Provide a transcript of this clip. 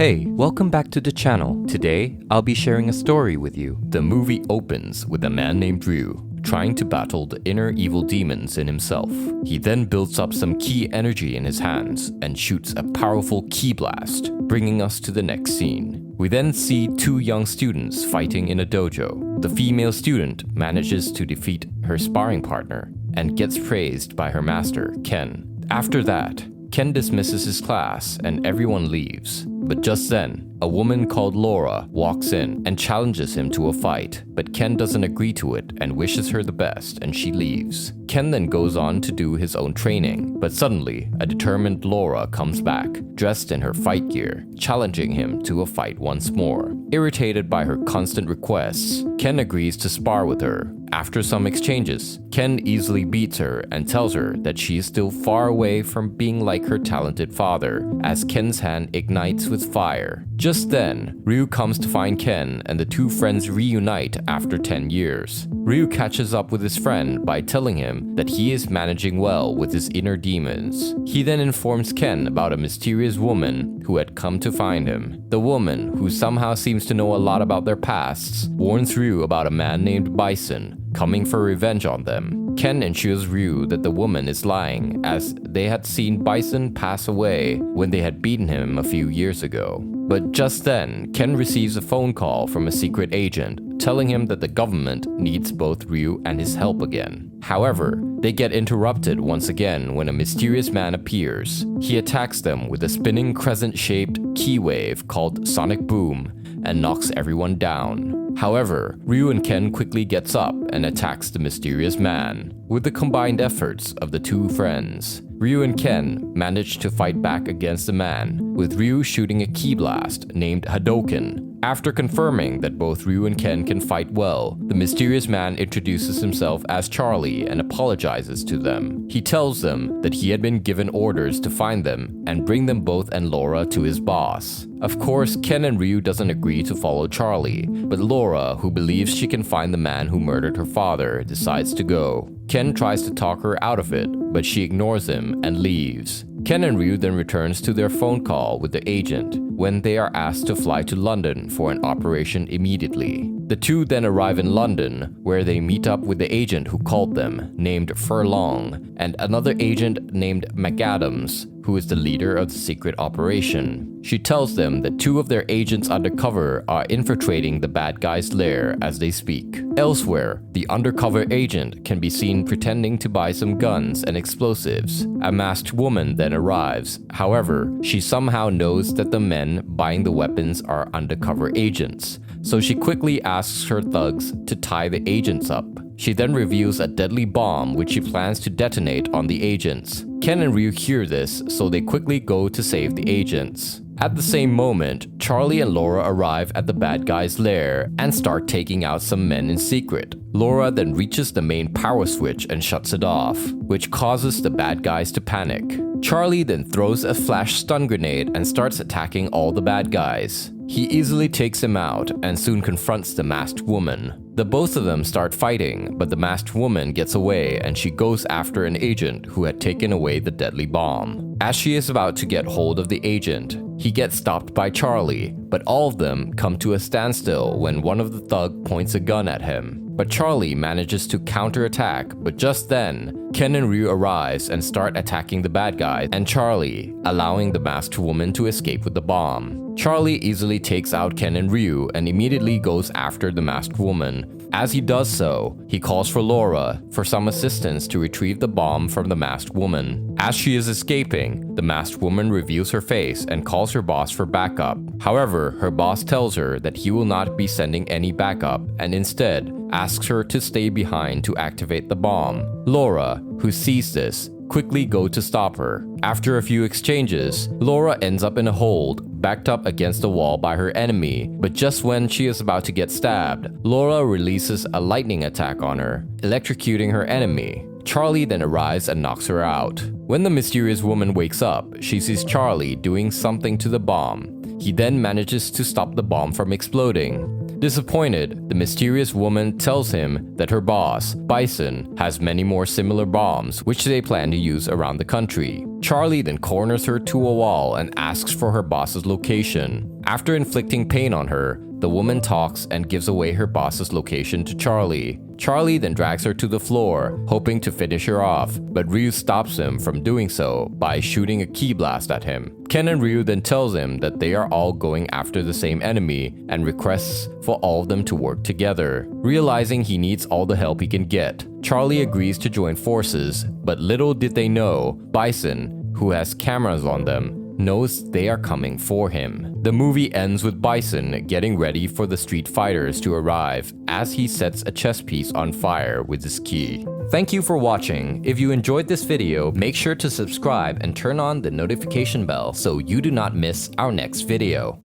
Hey, welcome back to the channel. Today, I'll be sharing a story with you. The movie opens with a man named Ryu trying to battle the inner evil demons in himself. He then builds up some ki energy in his hands and shoots a powerful ki blast, bringing us to the next scene. We then see two young students fighting in a dojo. The female student manages to defeat her sparring partner and gets praised by her master, Ken. After that, Ken dismisses his class and everyone leaves. But just then, a woman called Laura walks in and challenges him to a fight, but Ken doesn't agree to it and wishes her the best, and she leaves. Ken then goes on to do his own training, but suddenly, a determined Laura comes back, dressed in her fight gear, challenging him to a fight once more. Irritated by her constant requests, Ken agrees to spar with her. After some exchanges, Ken easily beats her and tells her that she is still far away from being like her talented father, as Ken's hand ignites with fire. Just then, Ryu comes to find Ken and the two friends reunite after 10 years. Ryu catches up with his friend by telling him that he is managing well with his inner demons. He then informs Ken about a mysterious woman who had come to find him. The woman, who somehow seems to know a lot about their pasts, warns Ryu about a man named Bison coming for revenge on them. Ken assures Ryu that the woman is lying, as they had seen Bison pass away when they had beaten him a few years ago. But just then, Ken receives a phone call from a secret agent telling him that the government needs both Ryu and his help again. However, they get interrupted once again when a mysterious man appears. He attacks them with a spinning crescent-shaped ki wave called Sonic Boom and knocks everyone down. However, Ryu and Ken quickly gets up and attacks the mysterious man. With the combined efforts of the two friends, Ryu and Ken manage to fight back against the man, with Ryu shooting a ki blast named Hadoken. After confirming that both Ryu and Ken can fight well, the mysterious man introduces himself as Charlie and apologizes to them. He tells them that he had been given orders to find them and bring them both and Laura to his boss. Of course, Ken and Ryu doesn't agree to follow Charlie, but Laura, who believes she can find the man who murdered her father, decides to go. Ken tries to talk her out of it, but she ignores him and leaves. Ken and Ryu then returns to their phone call with the agent when they are asked to fly to London for an operation immediately. The two then arrive in London, where they meet up with the agent who called them, named Furlong, and another agent named McAdams, who is the leader of the secret operation. She tells them that two of their agents undercover are infiltrating the bad guy's lair as they speak. Elsewhere, the undercover agent can be seen pretending to buy some guns and explosives. A masked woman then arrives. However, she somehow knows that the men buying the weapons are undercover agents, so she quickly asks her thugs to tie the agents up. She then reveals a deadly bomb which she plans to detonate on the agents. Ken and Ryu hear this, so they quickly go to save the agents. At the same moment, Charlie and Laura arrive at the bad guy's lair and start taking out some men in secret. Laura then reaches the main power switch and shuts it off, which causes the bad guys to panic. Charlie then throws a flash stun grenade and starts attacking all the bad guys. He easily takes him out and soon confronts the masked woman. The both of them start fighting, but the masked woman gets away and she goes after an agent who had taken away the deadly bomb. As she is about to get hold of the agent, he gets stopped by Charlie, but all of them come to a standstill when one of the thugs points a gun at him. But Charlie manages to counterattack, but just then, Ken and Ryu arrives and start attacking the bad guy and Charlie, allowing the masked woman to escape with the bomb. Charlie easily takes out Ken and Ryu and immediately goes after the masked woman. As he does so, he calls for Laura for some assistance to retrieve the bomb from the masked woman. As she is escaping, the masked woman reveals her face and calls her boss for backup. However, her boss tells her that he will not be sending any backup and instead asks her to stay behind to activate the bomb. Laura, who sees this, quickly go to stop her. After a few exchanges, Laura ends up in a hold, backed up against the wall by her enemy, but just when she is about to get stabbed, Laura releases a lightning attack on her, electrocuting her enemy. Charlie then arrives and knocks her out. When the mysterious woman wakes up, she sees Charlie doing something to the bomb. He then manages to stop the bomb from exploding. Disappointed, the mysterious woman tells him that her boss, Bison, has many more similar bombs which they plan to use around the country. Charlie then corners her to a wall and asks for her boss's location. After inflicting pain on her, the woman talks and gives away her boss's location to Charlie. Charlie then drags her to the floor, hoping to finish her off, but Ryu stops him from doing so by shooting a ki blast at him. Ken and Ryu then tells him that they are all going after the same enemy and requests for all of them to work together. Realizing he needs all the help he can get, Charlie agrees to join forces, but little did they know, Bison, who has cameras on them, knows they are coming for him. The movie ends with Bison getting ready for the street fighters to arrive as he sets a chess piece on fire with his ki. Thank you for watching. If you enjoyed this video, make sure to subscribe and turn on the notification bell so you do not miss our next video.